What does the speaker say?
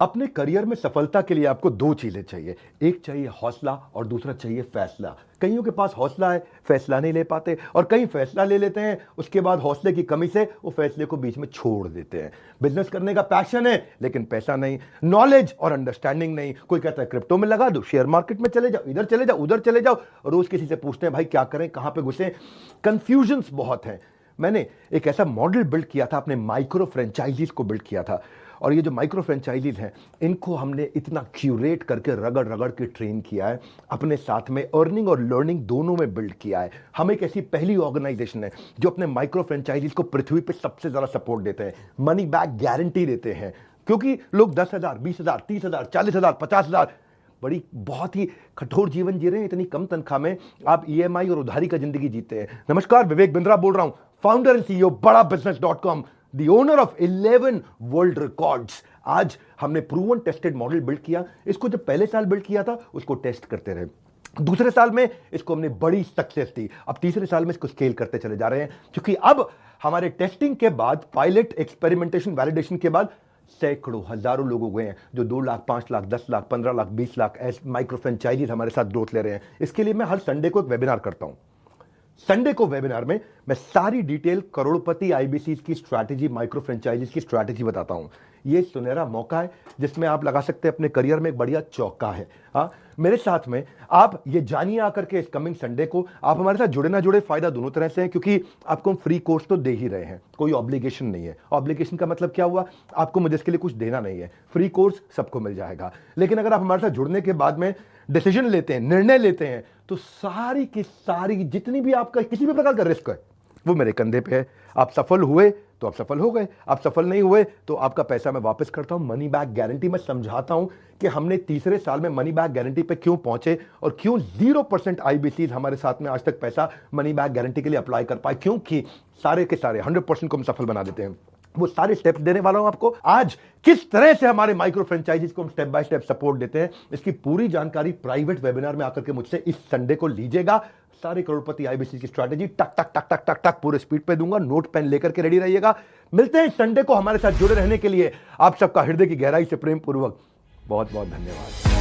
अपने करियर में सफलता के लिए आपको दो चीजें चाहिए। एक चाहिए हौसला और दूसरा चाहिए फैसला। कईयों के पास हौसला है, फैसला नहीं ले पाते, और कई फैसला ले लेते हैं, उसके बाद हौसले की कमी से वो फैसले को बीच में छोड़ देते हैं। बिजनेस करने का पैशन है लेकिन पैसा नहीं, नॉलेज और अंडरस्टैंडिंग नहीं। कोई कहता है क्रिप्टो में लगा दो, शेयर मार्केट में चले जाओ, इधर चले जाओ, उधर चले जाओ, रोज किसी से पूछते हैं भाई क्या करें, कहां पे घुसे। कंफ्यूजन्स बहुत हैं। मैंने एक ऐसा मॉडल बिल्ड किया था, अपने माइक्रो फ्रेंचाइजीज को बिल्ड किया था, और ये जो माइक्रो फ्रेंचाइजीज हैं इनको हमने इतना क्यूरेट करके रगड़ रगड़ के ट्रेन किया है, अपने साथ में अर्निंग और लर्निंग दोनों में बिल्ड किया है। हम एक ऐसी पहली ऑर्गेनाइजेशन है जो अपने माइक्रो फ्रेंचाइजीज को पृथ्वी पे सबसे ज्यादा सपोर्ट देते हैं, मनी बैक गारंटी देते हैं। क्योंकि लोग 10,000, 20,000, 30,000, 40,000, 50,000 बड़ी बहुत ही कठोर जीवन जी रहे हैं, इतनी कम तनख्वाह में आप ईएमआई और उधारी का जिंदगी जीते हैं। नमस्कार, विवेक बिंद्रा बोल रहा हूं, फाउंडर एंड सीईओ बड़ा बिजनेस.com, the owner of 11 world records. आज हमने प्रूवन टेस्टेड मॉडल बिल्ड किया। इसको जब पहले साल बिल्ड किया था उसको टेस्ट करते रहे, दूसरे साल में इसको हमने बड़ी सक्सेस दी, अब तीसरे साल में इसको स्केल करते चले जा रहे हैं। क्योंकि अब हमारे टेस्टिंग के बाद, पायलट, एक्सपेरिमेंटेशन, वैलिडेशन के बाद सैकड़ों, हजारों लोग हो गए हैं जो 2 लाख, 5 लाख, 10 लाख, 15 लाख, 20 लाख ऐसे माइक्रो फ्रेंचाइजीज हमारे साथ ग्रोथ ले रहे हैं। इसके लिए मैं हर संडे को एक वेबिनार करता हूं। संडे को वेबिनार में मैं सारी डिटेल करोड़पति आईबीसी की स्ट्रैटेजी, माइक्रो फ्रेंचाइजीज की स्ट्रैटेजी बताता हूं। ये सुनहरा मौका है जिसमें आप लगा सकते हैं अपने करियर में एक बढ़िया चौका है। हाँ, मेरे साथ में आप ये जानिए आकर के इस कमिंग संडे को। आप हमारे साथ जुड़े ना जुड़े, फायदा दोनों तरह से है, क्योंकि आपको हम फ्री कोर्स तो दे ही रहे हैं, कोई ऑब्लिगेशन नहीं है। ऑब्लिगेशन का मतलब क्या हुआ, आपको मुझे इसके लिए कुछ देना नहीं है, फ्री कोर्स सबको मिल जाएगा। लेकिन अगर आप हमारे साथ जुड़ने के बाद में डिसीजन लेते हैं, निर्णय लेते हैं, तो सारी की सारी जितनी भी आपका किसी भी प्रकार का रिस्क है वो मेरे कंधे पे है। आप सफल हुए तो आप सफल हो गए, आप सफल नहीं हुए तो आपका पैसा मैं वापस करता हूं। मनी बैक गारंटी मैं समझाता हूं कि हमने तीसरे साल में मनी बैक गारंटी पे क्यों पहुंचे और क्यों 0% आईबीसी हमारे साथ में आज तक पैसा मनी बैक गारंटी के लिए अप्लाई कर पाए, क्योंकि सारे के सारे 100% को हम सफल बना देते हैं। वो सारे स्टेप्स देने वाला हूं आपको आज। किस तरह से हमारे माइक्रो फ्रेंचाइजीज को हम स्टेप बाय स्टेप सपोर्ट देते हैं, इसकी पूरी जानकारी प्राइवेट वेबिनार में आकर के मुझसे इस संडे को लीजिएगा। सारे करोड़पति आईबीसी की स्ट्रैटेजी टक टक टक टक टक टक पूरे स्पीड पे दूंगा, नोट पेन लेकर के रेडी रहिएगा। मिलते हैं संडे को। हमारे साथ जुड़े रहने के लिए आप सबका हृदय की गहराई से प्रेम पूर्वक बहुत बहुत धन्यवाद।